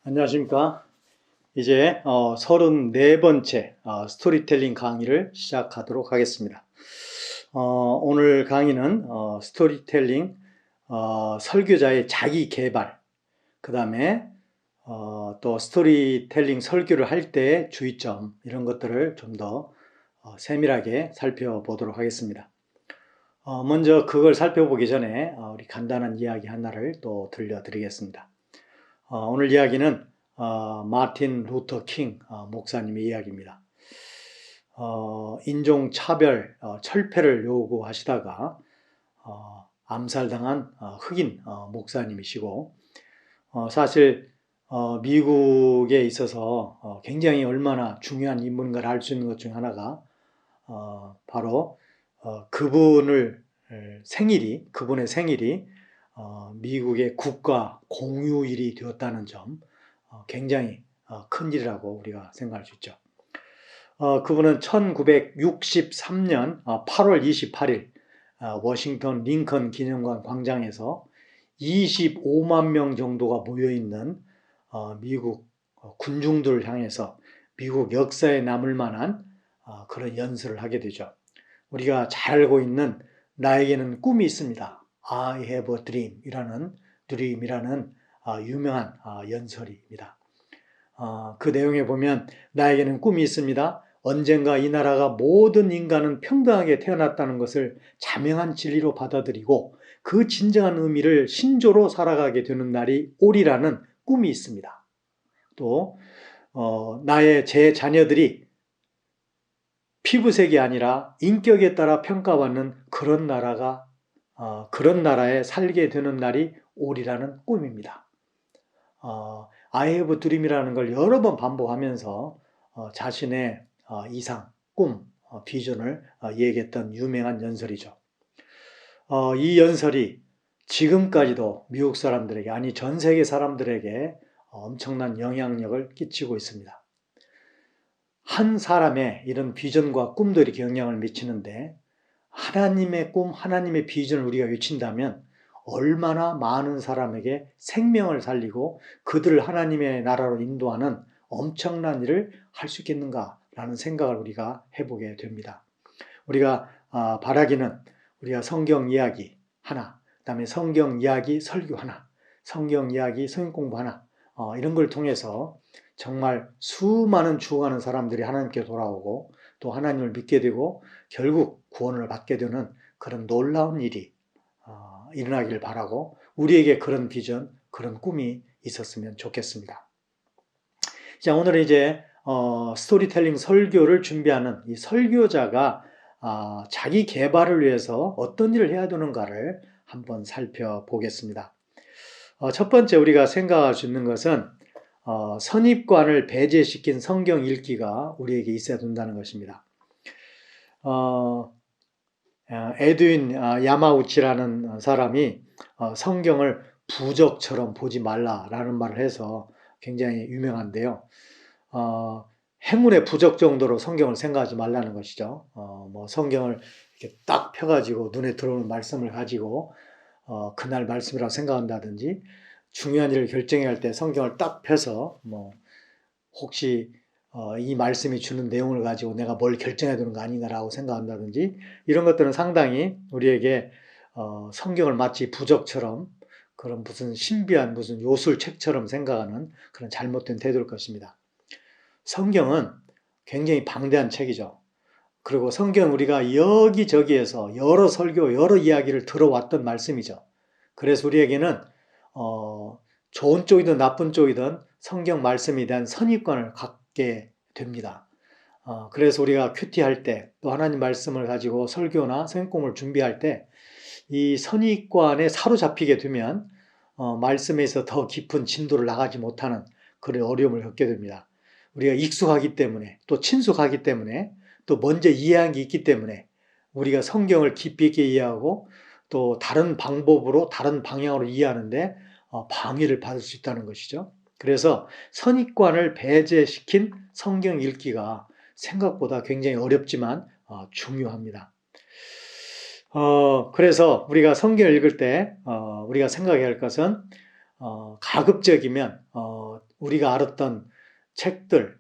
안녕하십니까. 이제 34번째 스토리텔링 강의를 시작하도록 하겠습니다. 오늘 강의는 스토리텔링 설교자의 자기 개발, 그 다음에 또 스토리텔링 설교를 할 때의 주의점, 이런 것들을 좀 더 세밀하게 살펴보도록 하겠습니다. 먼저 그걸 살펴보기 전에 우리 간단한 이야기 하나를 또 들려드리겠습니다. 오늘 이야기는 마틴 루터 킹 목사님의 이야기입니다. 인종차별, 철폐를 요구하시다가 암살당한 흑인 목사님이시고, 사실 미국에 있어서 굉장히 얼마나 중요한 인물인가를 알 수 있는 것 중에 하나가 바로 그분의 생일이 미국의 국가 공휴일이 되었다는 점, 굉장히 큰 일이라고 우리가 생각할 수 있죠. 그분은 1963년 8월 28일 워싱턴 링컨 기념관 광장에서 25만 명 정도가 모여있는 미국 군중들을 향해서 미국 역사에 남을 만한 그런 연설을 하게 되죠. 우리가 잘 알고 있는 나에게는 꿈이 있습니다. I have a dream이라는 유명한 연설입니다. 그 내용에 보면 나에게는 꿈이 있습니다. 언젠가 이 나라가 모든 인간은 평등하게 태어났다는 것을 자명한 진리로 받아들이고 그 진정한 의미를 신조로 살아가게 되는 날이 오리라는 꿈이 있습니다. 또 제 자녀들이 피부색이 아니라 인격에 따라 평가받는 그런 나라에 살게 되는 날이 오리라는 꿈입니다. I have dream이라는 걸 여러 번 반복하면서 자신의 이상, 꿈, 비전을 얘기했던 유명한 연설이죠. 이 연설이 지금까지도 미국 사람들에게, 아니 전 세계 사람들에게 엄청난 영향력을 끼치고 있습니다. 한 사람의 이런 비전과 꿈들이 영향을 미치는데, 하나님의 꿈, 하나님의 비전을 우리가 외친다면 얼마나 많은 사람에게 생명을 살리고 그들을 하나님의 나라로 인도하는 엄청난 일을 할 수 있겠는가라는 생각을 우리가 해보게 됩니다. 우리가 바라기는 우리가 성경 이야기 하나, 그 다음에 성경 이야기 설교 하나, 성경 이야기 성경 공부 하나, 이런 걸 통해서 정말 수많은 죽어가는 사람들이 하나님께 돌아오고 또 하나님을 믿게 되고 결국 구원을 받게 되는 그런 놀라운 일이 일어나기를 바라고, 우리에게 그런 비전, 그런 꿈이 있었으면 좋겠습니다. 자, 오늘은 이제 스토리텔링 설교를 준비하는 이 설교자가 자기 개발을 위해서 어떤 일을 해야 되는가를 한번 살펴보겠습니다. 첫 번째 우리가 생각할 수 있는 것은 선입관을 배제시킨 성경 읽기가 우리에게 있어야 된다는 것입니다. 에드윈 야마우치라는 사람이 성경을 부적처럼 보지 말라라는 말을 해서 굉장히 유명한데요. 행운의 부적 정도로 성경을 생각하지 말라는 것이죠. 성경을 이렇게 딱 펴가지고 눈에 들어오는 말씀을 가지고 그날 말씀이라고 생각한다든지, 중요한 일을 결정해야 할 때 성경을 딱 펴서 혹시 이 말씀이 주는 내용을 가지고 내가 뭘 결정해야 되는 거 아닌가라고 생각한다든지, 이런 것들은 상당히 우리에게 성경을 마치 부적처럼, 그런 무슨 신비한 무슨 요술책처럼 생각하는 그런 잘못된 태도일 것입니다. 성경은 굉장히 방대한 책이죠. 그리고 성경은 우리가 여기저기에서 여러 설교, 여러 이야기를 들어왔던 말씀이죠. 그래서 우리에게는 좋은 쪽이든 나쁜 쪽이든 성경 말씀에 대한 선입관을 갖게 됩니다. 그래서 우리가 큐티할 때, 또 하나님 말씀을 가지고 설교나 성경공부를 준비할 때 이 선입관에 사로잡히게 되면 말씀에서 더 깊은 진도를 나가지 못하는 그런 어려움을 겪게 됩니다. 우리가 익숙하기 때문에, 또 친숙하기 때문에, 또 먼저 이해한 게 있기 때문에 우리가 성경을 깊이 있게 이해하고 또 다른 방법으로, 다른 방향으로 이해하는데 방해를 받을 수 있다는 것이죠. 그래서 선입관을 배제시킨 성경 읽기가 생각보다 굉장히 어렵지만 중요합니다. 그래서 우리가 성경을 읽을 때 우리가 생각해야 할 것은 가급적이면 우리가 알았던 책들,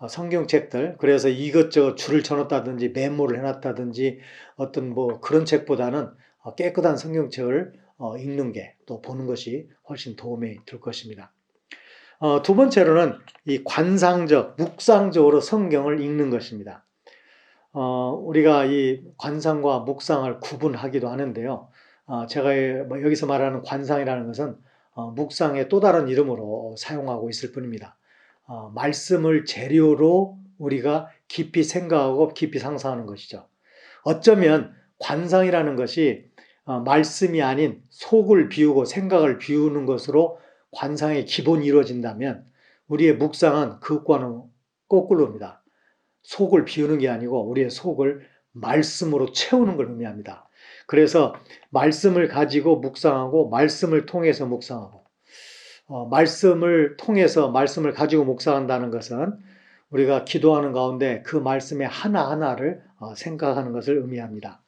성경책들, 그래서 이것저것 줄을 쳐놨다든지 메모를 해놨다든지 어떤 뭐 그런 책보다는 깨끗한 성경책을 읽는 게 또 보는 것이 훨씬 도움이 될 것입니다. 두 번째로는 이 관상적, 묵상적으로 성경을 읽는 것입니다. 우리가 이 관상과 묵상을 구분하기도 하는데요. 제가 뭐 여기서 말하는 관상이라는 것은 묵상의 또 다른 이름으로 사용하고 있을 뿐입니다. 말씀을 재료로 우리가 깊이 생각하고 깊이 상상하는 것이죠. 어쩌면 관상이라는 것이 말씀이 아닌 속을 비우고 생각을 비우는 것으로 관상의 기본이 이루어진다면 우리의 묵상은 그것과는 거꾸로입니다. 속을 비우는 게 아니고 우리의 속을 말씀으로 채우는 걸 의미합니다. 그래서 말씀을 가지고 묵상하고 말씀을 통해서 묵상하고 말씀을 통해서 말씀을 가지고 묵상한다는 것은 우리가 기도하는 가운데 그 말씀의 하나하나를 생각하는 것을 의미합니다.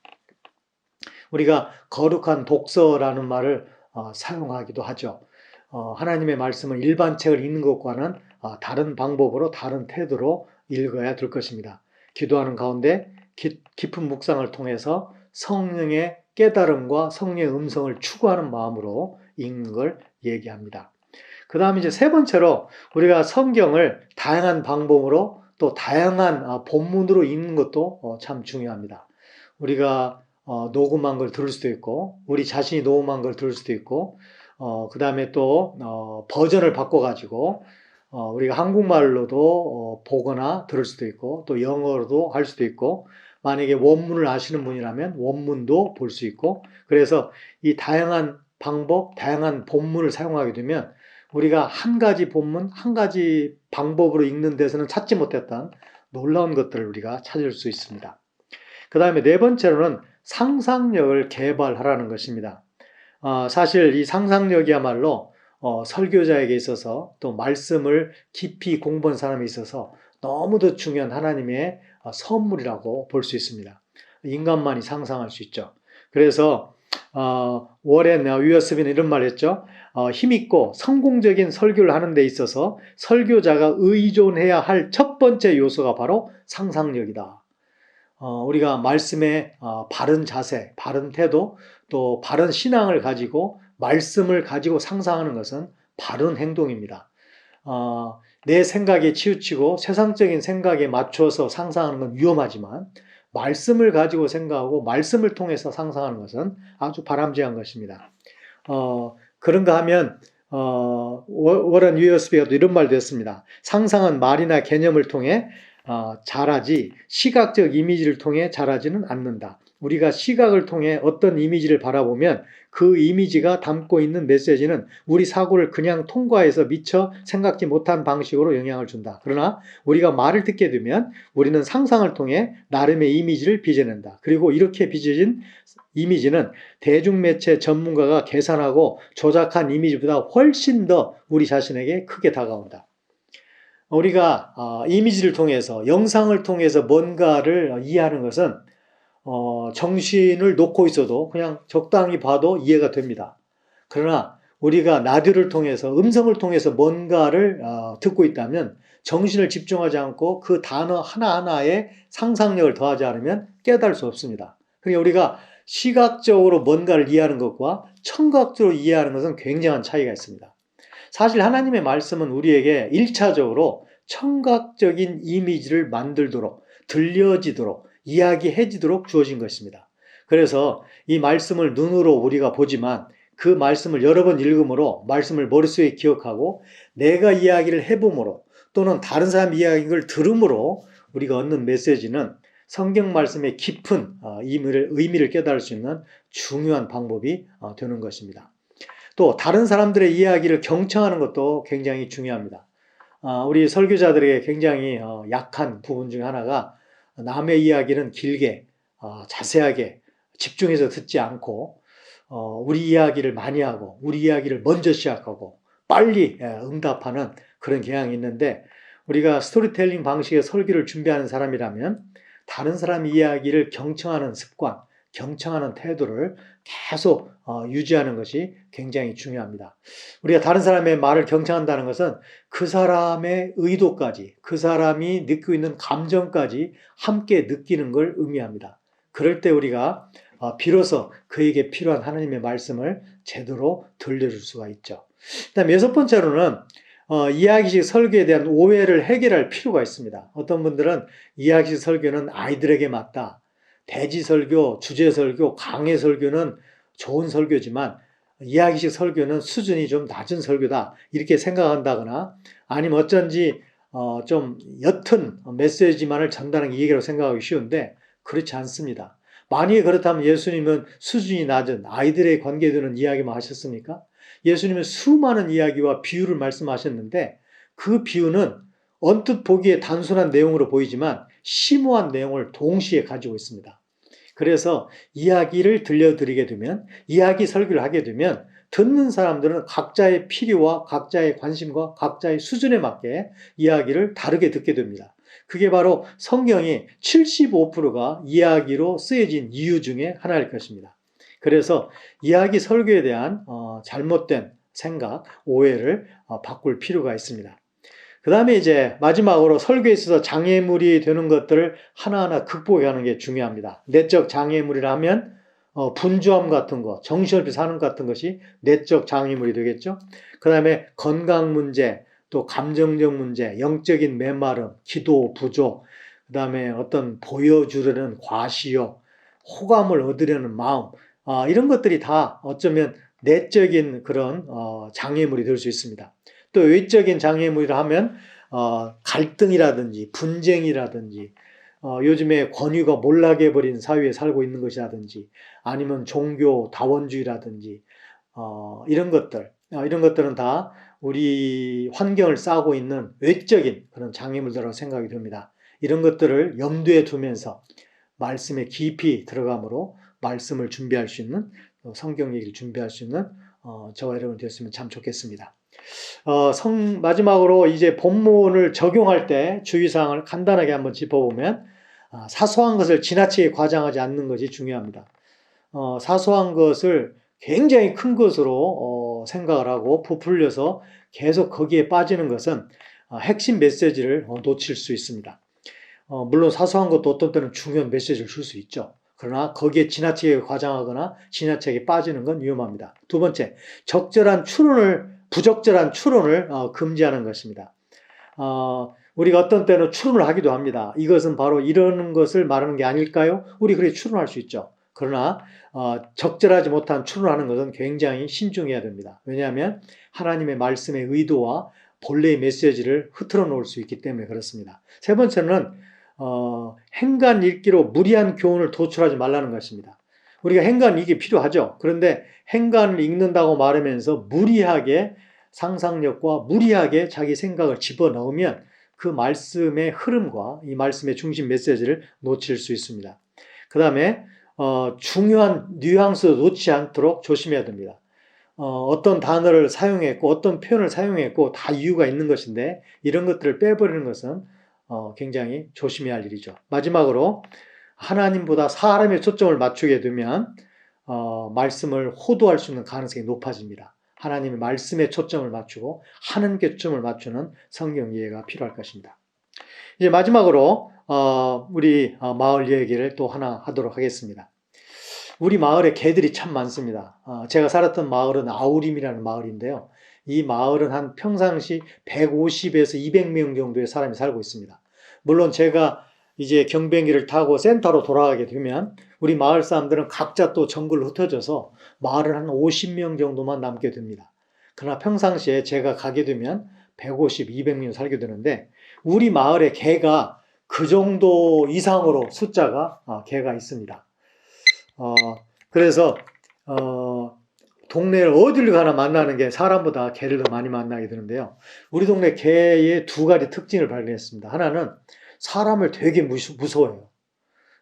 우리가 거룩한 독서라는 말을 사용하기도 하죠. 하나님의 말씀은 일반 책을 읽는 것과는 다른 방법으로 다른 태도로 읽어야 될 것입니다. 기도하는 가운데 깊은 묵상을 통해서 성령의 깨달음과 성령의 음성을 추구하는 마음으로 읽는 걸 얘기합니다. 그 다음에 이제 세 번째로 우리가 성경을 다양한 방법으로 또 다양한 본문으로 읽는 것도 참 중요합니다. 우리가 녹음한 걸 들을 수도 있고 우리 자신이 녹음한 걸 들을 수도 있고 그 다음에 또 버전을 바꿔가지고 우리가 한국말로도 보거나 들을 수도 있고 또 영어로도 할 수도 있고 만약에 원문을 아시는 분이라면 원문도 볼 수 있고 그래서 이 다양한 방법, 다양한 본문을 사용하게 되면 우리가 한 가지 본문, 한 가지 방법으로 읽는 데서는 찾지 못했던 놀라운 것들을 우리가 찾을 수 있습니다. 그 다음에 네 번째로는 상상력을 개발하라는 것입니다. 사실 이 상상력이야말로 설교자에게 있어서 또 말씀을 깊이 공부한 사람에 있어서 너무도 중요한 하나님의 선물이라고 볼 수 있습니다. 인간만이 상상할 수 있죠. 그래서 워렌 위어스비는 이런 말을 했죠. 힘있고 성공적인 설교를 하는 데 있어서 설교자가 의존해야 할 첫 번째 요소가 바로 상상력이다. 우리가 말씀의 바른 자세, 바른 태도, 또 바른 신앙을 가지고 말씀을 가지고 상상하는 것은 바른 행동입니다. 내 생각에 치우치고 세상적인 생각에 맞춰서 상상하는 건 위험하지만 말씀을 가지고 생각하고 말씀을 통해서 상상하는 것은 아주 바람직한 것입니다. 그런가 하면 워런 위어스비가 이런 말도 했습니다. 상상은 말이나 개념을 통해 자라지 시각적 이미지를 통해 자라지는 않는다. 우리가 시각을 통해 어떤 이미지를 바라보면 그 이미지가 담고 있는 메시지는 우리 사고를 그냥 통과해서 미처 생각지 못한 방식으로 영향을 준다. 그러나 우리가 말을 듣게 되면 우리는 상상을 통해 나름의 이미지를 빚어낸다. 그리고 이렇게 빚어진 이미지는 대중매체 전문가가 계산하고 조작한 이미지보다 훨씬 더 우리 자신에게 크게 다가온다. 우리가 이미지를 통해서 영상을 통해서 뭔가를 이해하는 것은 정신을 놓고 있어도 그냥 적당히 봐도 이해가 됩니다. 그러나 우리가 라디오를 통해서 음성을 통해서 뭔가를 듣고 있다면 정신을 집중하지 않고 그 단어 하나하나에 상상력을 더하지 않으면 깨달을 수 없습니다. 그러니까 우리가 시각적으로 뭔가를 이해하는 것과 청각적으로 이해하는 것은 굉장한 차이가 있습니다. 사실 하나님의 말씀은 우리에게 1차적으로 청각적인 이미지를 만들도록 들려지도록 이야기해지도록 주어진 것입니다. 그래서 이 말씀을 눈으로 우리가 보지만 그 말씀을 여러 번 읽음으로 말씀을 머릿속에 기억하고 내가 이야기를 해봄으로 또는 다른 사람 이야기를 들음으로 우리가 얻는 메시지는 성경 말씀의 깊은 의미를 깨달을 수 있는 중요한 방법이 되는 것입니다. 또 다른 사람들의 이야기를 경청하는 것도 굉장히 중요합니다. 우리 설교자들에게 굉장히 약한 부분 중 하나가 남의 이야기는 길게 자세하게 집중해서 듣지 않고 우리 이야기를 많이 하고 우리 이야기를 먼저 시작하고 빨리 응답하는 그런 경향이 있는데 우리가 스토리텔링 방식의 설교를 준비하는 사람이라면 다른 사람 이야기를 경청하는 습관, 경청하는 태도를 계속 유지하는 것이 굉장히 중요합니다. 우리가 다른 사람의 말을 경청한다는 것은 그 사람의 의도까지, 그 사람이 느끼고 있는 감정까지 함께 느끼는 걸 의미합니다. 그럴 때 우리가 비로소 그에게 필요한 하나님의 말씀을 제대로 들려줄 수가 있죠. 그다음 6번째로는 이야기식 설교에 대한 오해를 해결할 필요가 있습니다. 어떤 분들은 이야기식 설교는 아이들에게 맞다. 대지 설교, 주제 설교, 강해 설교는 좋은 설교지만 이야기식 설교는 수준이 좀 낮은 설교다. 이렇게 생각한다거나 아니면 어쩐지 좀 옅은 메시지만을 전달하는 얘기라고 생각하기 쉬운데 그렇지 않습니다. 만약에 그렇다면 예수님은 수준이 낮은 아이들의 관계되는 이야기만 하셨습니까? 예수님은 수많은 이야기와 비유를 말씀하셨는데 그 비유는 언뜻 보기에 단순한 내용으로 보이지만 심오한 내용을 동시에 가지고 있습니다. 그래서 이야기를 들려드리게 되면, 이야기 설교를 하게 되면 듣는 사람들은 각자의 필요와 각자의 관심과 각자의 수준에 맞게 이야기를 다르게 듣게 됩니다. 그게 바로 성경이 75%가 이야기로 쓰여진 이유 중에 하나일 것입니다. 그래서 이야기 설교에 대한 잘못된 생각, 오해를 바꿀 필요가 있습니다. 그 다음에 이제 마지막으로 설교에 있어서 장애물이 되는 것들을 하나하나 극복하는 게 중요합니다. 내적 장애물이라 하면 분주함 같은 거, 정신없이 사는 것 같은 것이 내적 장애물이 되겠죠. 그 다음에 건강 문제, 또 감정적 문제, 영적인 메마름, 기도 부족, 그 다음에 어떤 보여주려는 과시욕, 호감을 얻으려는 마음, 이런 것들이 다 어쩌면 내적인 그런 장애물이 될 수 있습니다. 또 외적인 장애물이라 하면 갈등이라든지 분쟁이라든지 요즘에 권위가 몰락해 버린 사회에 살고 있는 것이라든지 아니면 종교 다원주의라든지 이런 것들은 다 우리 환경을 싸고 있는 외적인 그런 장애물이라고 생각이 됩니다. 이런 것들을 염두에 두면서 말씀에 깊이 들어감으로 말씀을 준비할 수 있는 성경 얘기를 준비할 수 있는 저와 여러분 되었으면 참 좋겠습니다. 마지막으로 이제 본문을 적용할 때 주의사항을 간단하게 한번 짚어보면 사소한 것을 지나치게 과장하지 않는 것이 중요합니다. 사소한 것을 굉장히 큰 것으로 생각을 하고 부풀려서 계속 거기에 빠지는 것은 핵심 메시지를 놓칠 수 있습니다. 물론 사소한 것도 어떤 때는 중요한 메시지를 줄 수 있죠. 그러나 거기에 지나치게 과장하거나 지나치게 빠지는 건 위험합니다. 두 번째, 부적절한 추론을 금지하는 것입니다. 우리가 어떤 때는 추론을 하기도 합니다. 이것은 바로 이러는 것을 말하는 게 아닐까요? 우리 그렇게 추론할 수 있죠. 그러나 적절하지 못한 추론하는 것은 굉장히 신중해야 됩니다. 왜냐하면 하나님의 말씀의 의도와 본래의 메시지를 흐트러 놓을 수 있기 때문에 그렇습니다. 세 번째는 행간 읽기로 무리한 교훈을 도출하지 말라는 것입니다. 우리가 행간 읽기 필요하죠. 그런데 행간을 읽는다고 말하면서 무리하게 상상력과 무리하게 자기 생각을 집어넣으면 그 말씀의 흐름과 이 말씀의 중심 메시지를 놓칠 수 있습니다. 그 다음에 중요한 뉘앙스도 놓지 않도록 조심해야 됩니다. 어떤 단어를 사용했고 어떤 표현을 사용했고 다 이유가 있는 것인데 이런 것들을 빼버리는 것은 굉장히 조심해야 할 일이죠. 마지막으로 하나님보다 사람의 초점을 맞추게 되면 말씀을 호도할 수 있는 가능성이 높아집니다. 하나님의 말씀에 초점을 맞추고 하나님께 초점을 맞추는 성경 이해가 필요할 것입니다. 이제 마지막으로 우리 마을 얘기를 또 하나 하도록 하겠습니다. 우리 마을에 개들이 참 많습니다. 제가 살았던 마을은 아우림이라는 마을인데요. 이 마을은 한 평상시 150에서 200명 정도의 사람이 살고 있습니다. 물론 제가 이제 경비행기를 타고 센터로 돌아가게 되면 우리 마을 사람들은 각자 또 전국으로 흩어져서 마을은 한 50명 정도만 남게 됩니다. 그러나 평상시에 제가 가게 되면 150, 200명 살게 되는데 우리 마을에 개가 그 정도 이상으로 숫자가 개가 있습니다. 그래서 동네를 어디를 가나 만나는 게 사람보다 개를 더 많이 만나게 되는데요. 우리 동네 개의 두 가지 특징을 발견했습니다. 하나는 사람을 되게 무서워해요.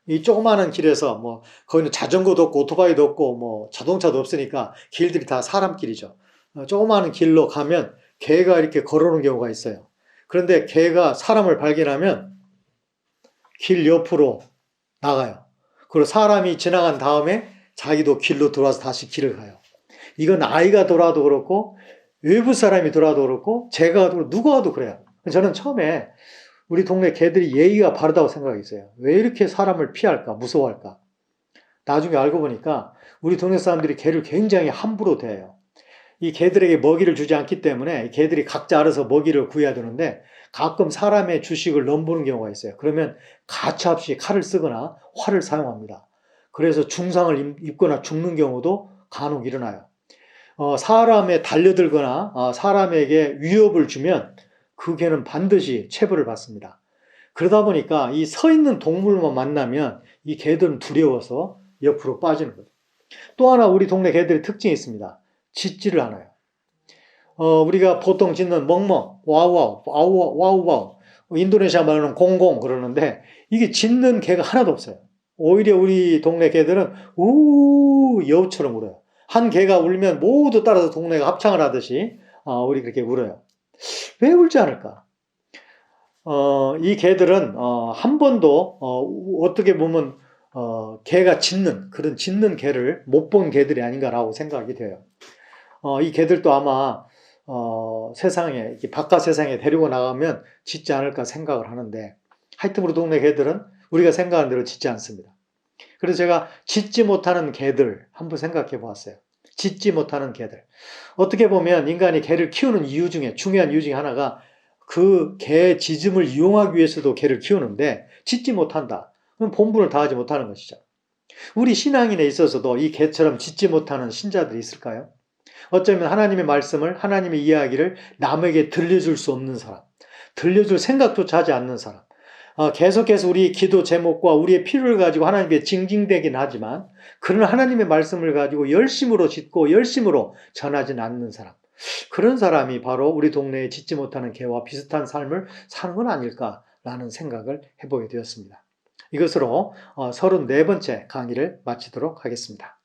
이 조그마한 길에서 거기는 자전거도 없고 오토바이도 없고 자동차도 없으니까 길들이 다 사람길이죠. 조그마한 길로 가면 개가 이렇게 걸어오는 경우가 있어요. 그런데 개가 사람을 발견하면 길 옆으로 나가요. 그리고 사람이 지나간 다음에 자기도 길로 돌아서 다시 길을 가요. 이건 아이가 돌아도 그렇고 외부 사람이 돌아도 그렇고 제가 돌아도 누가 와도 그래요. 저는 처음에 우리 동네 개들이 예의가 바르다고 생각했어요. 왜 이렇게 사람을 피할까? 무서워할까? 나중에 알고 보니까 우리 동네 사람들이 개를 굉장히 함부로 대해요. 이 개들에게 먹이를 주지 않기 때문에 개들이 각자 알아서 먹이를 구해야 되는데 가끔 사람의 주식을 넘보는 경우가 있어요. 그러면 가차없이 칼을 쓰거나 활을 사용합니다. 그래서 중상을 입거나 죽는 경우도 간혹 일어나요. 사람에 달려들거나 사람에게 위협을 주면 그 개는 반드시 체벌을 받습니다. 그러다 보니까 이 서 있는 동물만 만나면 이 개들은 두려워서 옆으로 빠지는 거죠. 또 하나 우리 동네 개들의 특징이 있습니다. 짖지를 않아요. 우리가 보통 짖는 멍멍, 와우와우, 와우와우, 인도네시아 말로는 공공 그러는데 이게 짖는 개가 하나도 없어요. 오히려 우리 동네 개들은 우 여우처럼 울어요. 한 개가 울면 모두 따라서 동네가 합창을 하듯이 우리 그렇게 울어요. 왜 울지 않을까? 이 개들은 한 번도 어떻게 보면 개가 짖는 그런 짖는 개를 못 본 개들이 아닌가라고 생각이 돼요. 이 개들도 아마 세상에 바깥 세상에 데리고 나가면 짖지 않을까 생각을 하는데 하여튼 우리 동네 개들은 우리가 생각하는 대로 짖지 않습니다. 그래서 제가 짖지 못하는 개들 한번 생각해 보았어요. 짖지 못하는 개들. 어떻게 보면 인간이 개를 키우는 이유 중에 중요한 이유 중에 하나가 그 개의 짖음을 이용하기 위해서도 개를 키우는데 짖지 못한다. 그럼 본분을 다하지 못하는 것이죠. 우리 신앙인에 있어서도 이 개처럼 짖지 못하는 신자들이 있을까요? 어쩌면 하나님의 말씀을 하나님의 이야기를 남에게 들려줄 수 없는 사람, 들려줄 생각조차 하지 않는 사람, 계속해서 우리 기도 제목과 우리의 필요를 가지고 하나님께 징징대긴 하지만 그런 하나님의 말씀을 가지고 열심으로 짖고 열심으로 전하진 않는 사람, 그런 사람이 바로 우리 동네에 짖지 못하는 개와 비슷한 삶을 사는 건 아닐까라는 생각을 해보게 되었습니다. 이것으로 34번째 강의를 마치도록 하겠습니다.